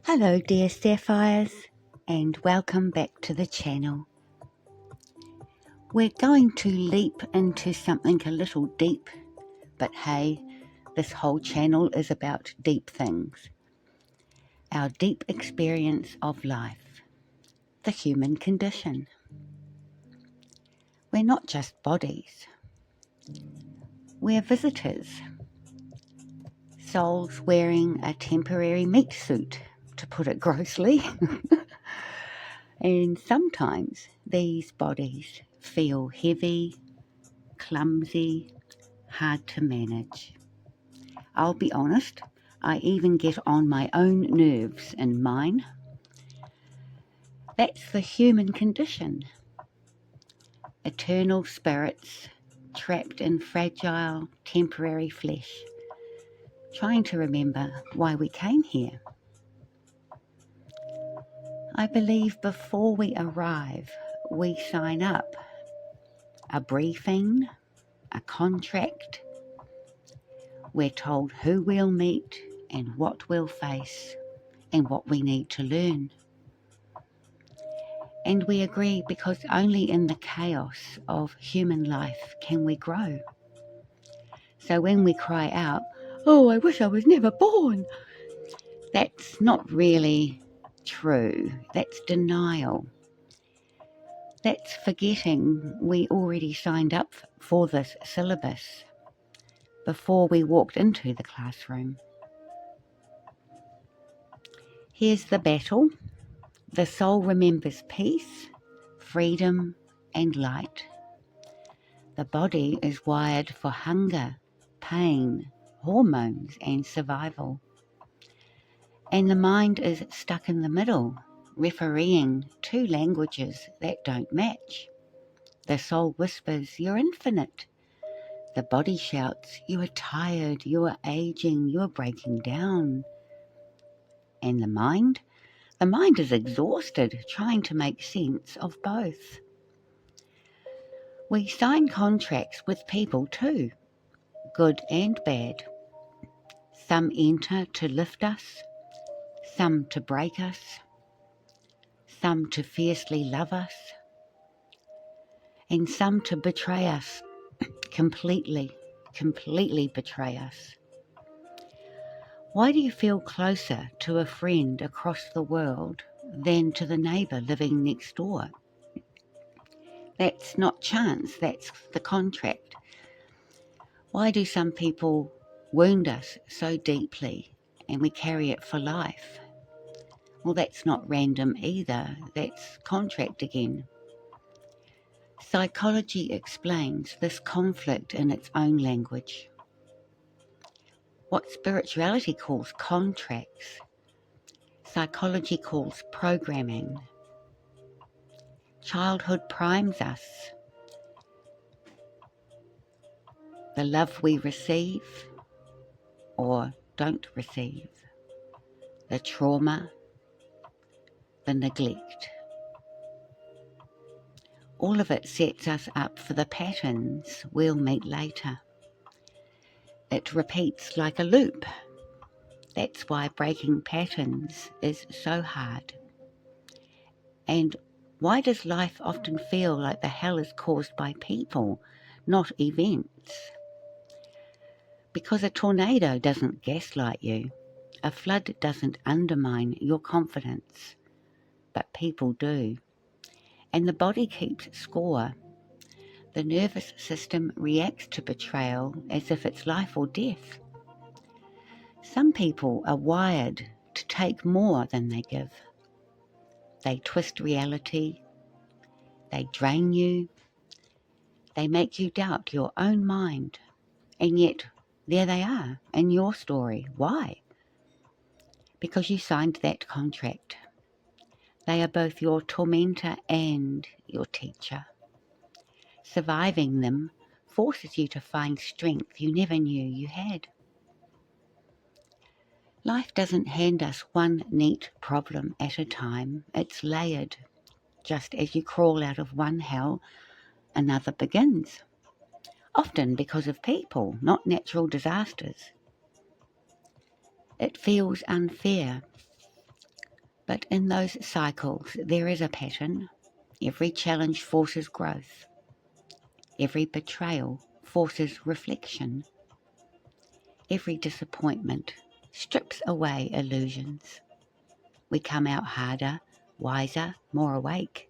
Hello dear Sapphires, and welcome back to the channel. We're going to leap into something a little deep, but hey, this whole channel is about deep things. Our deep experience of life, the human condition. We're not just bodies. We're visitors, souls wearing a temporary meat suit, to put it grossly. And sometimes these bodies feel heavy, clumsy, hard to manage. I'll be honest, I even get on my own nerves in mine. That's the human condition. Eternal spirits trapped in fragile, temporary flesh, trying to remember why we came here. I believe before we arrive, we sign up a briefing, a contract. We're told who we'll meet and what we'll face and what we need to learn. And we agree because only in the chaos of human life can we grow. So when we cry out, "Oh, I wish I was never born," that's not really true. That's denial. That's forgetting we already signed up for this syllabus before we walked into the classroom. Here's the battle. The soul remembers peace, freedom, and light. The body is wired for hunger, pain, hormones, and survival. And the mind is stuck in the middle, refereeing two languages that don't match. The soul whispers, "You're infinite." The body shouts, "You are tired, you are aging, you are breaking down." And the mind? The mind is exhausted, trying to make sense of both. We sign contracts with people too, good and bad. Some enter to lift us, some to break us, some to fiercely love us, and some to betray us, completely betray us. Why do you feel closer to a friend across the world than to the neighbour living next door? That's not chance, that's the contract. Why do some people wound us so deeply and we carry it for life? Well, that's not random either, that's contract again. Psychology explains this conflict in its own language. What spirituality calls contracts, psychology calls programming. Childhood primes us. The love we receive or don't receive, the trauma, the neglect. All of it sets us up for the patterns we'll meet later. It repeats like a loop. That's why breaking patterns is so hard. And why does life often feel like the hell is caused by people, not events? Because a tornado doesn't gaslight you. A flood doesn't undermine your confidence. But people do. And the body keeps score. The nervous system reacts to betrayal as if it's life or death. Some people are wired to take more than they give. They twist reality. They drain you. They make you doubt your own mind. And yet, there they are in your story. Why? Because you signed that contract. They are both your tormentor and your teacher. Surviving them forces you to find strength you never knew you had. Life doesn't hand us one neat problem at a time. It's layered. Just as you crawl out of one hell, another begins. Often because of people, not natural disasters. It feels unfair. But in those cycles, there is a pattern. Every challenge forces growth. Every betrayal forces reflection. Every disappointment strips away illusions. We come out harder, wiser, more awake.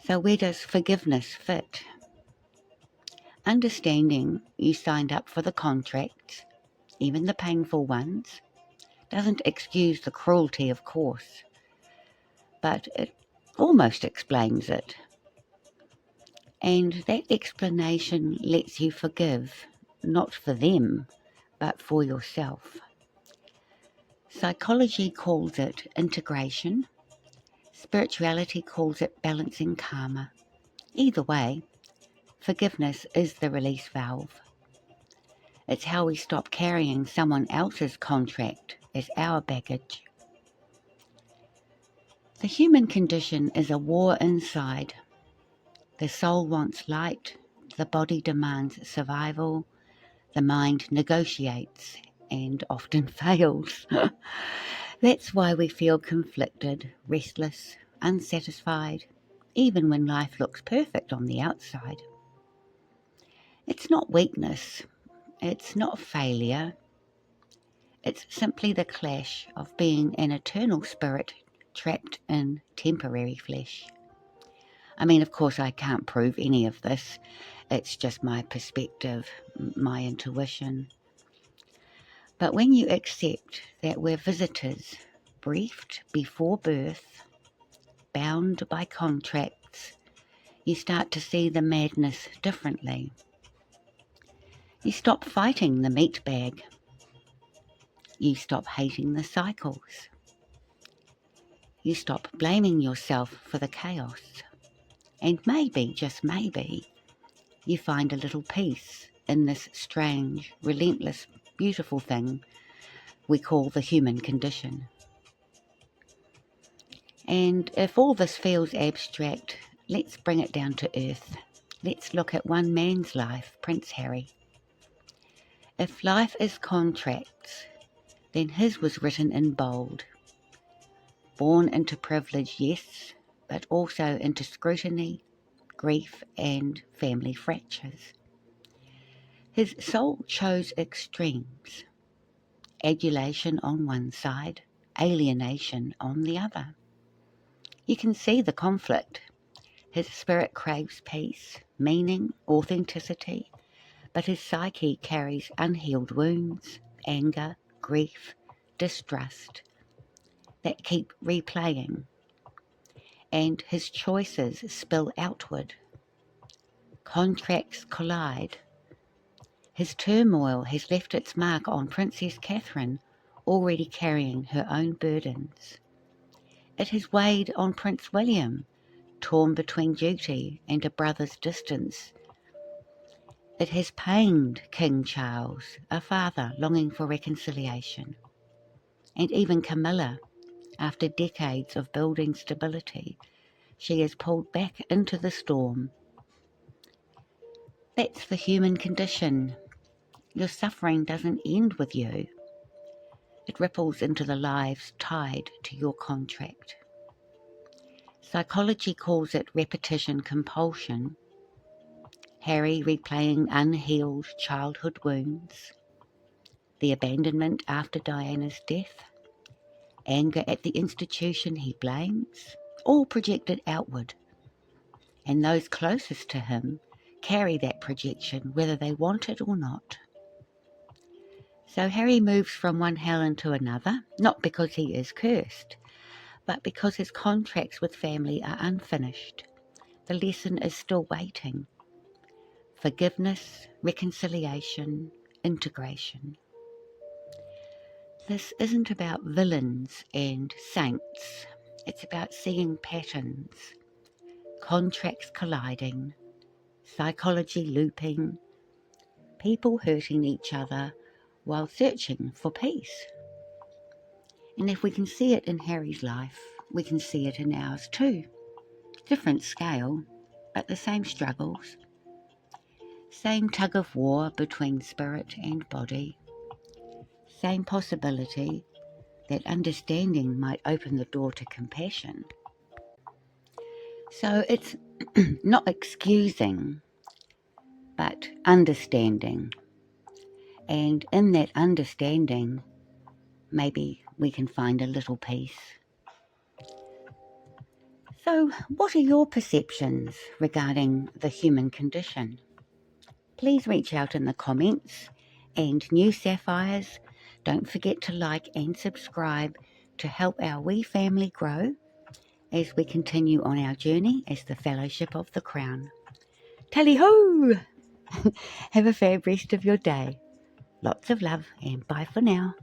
So where does forgiveness fit? Understanding you signed up for the contracts, even the painful ones, doesn't excuse the cruelty, of course, but it almost explains it. And that explanation lets you forgive, not for them, but for yourself. Psychology calls it integration. Spirituality calls it balancing karma. Either way, forgiveness is the release valve. It's how we stop carrying someone else's contract as our baggage. The human condition is a war inside. The soul wants light, the body demands survival, the mind negotiates and often fails. That's why we feel conflicted, restless, unsatisfied, even when life looks perfect on the outside. It's not weakness, it's not failure, it's simply the clash of being an eternal spirit trapped in temporary flesh. I mean, of course, I can't prove any of this. It's just my perspective, my intuition. But when you accept that we're visitors, briefed before birth, bound by contracts, you start to see the madness differently. You stop fighting the meat bag. You stop hating the cycles. You stop blaming yourself for the chaos. And maybe, just maybe, you find a little peace in this strange, relentless, beautiful thing we call the human condition. And if all this feels abstract, let's bring it down to earth. Let's look at one man's life, Prince Harry. If life is contracts, then his was written in bold. Born into privilege, yes, but also into scrutiny, grief, and family fractures. His soul chose extremes. Adulation on one side, alienation on the other. You can see the conflict. His spirit craves peace, meaning, authenticity, but his psyche carries unhealed wounds, anger, grief, distrust that keep replaying, and his choices spill outward. Contracts collide. His turmoil has left its mark on Princess Catherine, already carrying her own burdens. It has weighed on Prince William, torn between duty and a brother's distance. It has pained King Charles, a father longing for reconciliation. And even Camilla, after decades of building stability, she is pulled back into the storm. That's the human condition. Your suffering doesn't end with you. It ripples into the lives tied to your contract. Psychology calls it repetition compulsion. Harry replaying unhealed childhood wounds, the abandonment after Diana's death, anger at the institution he blames, all projected outward. And those closest to him carry that projection whether they want it or not. So Harry moves from one hell into another, not because he is cursed, but because his contracts with family are unfinished. The lesson is still waiting. Forgiveness, reconciliation, integration. This isn't about villains and saints. It's about seeing patterns, contracts colliding, psychology looping, people hurting each other while searching for peace. And if we can see it in Harry's life, we can see it in ours too. Different scale, but the same struggles. Same tug of war between spirit and body. Same possibility, that understanding might open the door to compassion. So it's not excusing, but understanding. And in that understanding, maybe we can find a little peace. So, what are your perceptions regarding the human condition? Please reach out in the comments. And new Sapphires, don't forget to like and subscribe to help our wee family grow as we continue on our journey as the Fellowship of the Crown. Tally-ho! Have a fab rest of your day. Lots of love and bye for now.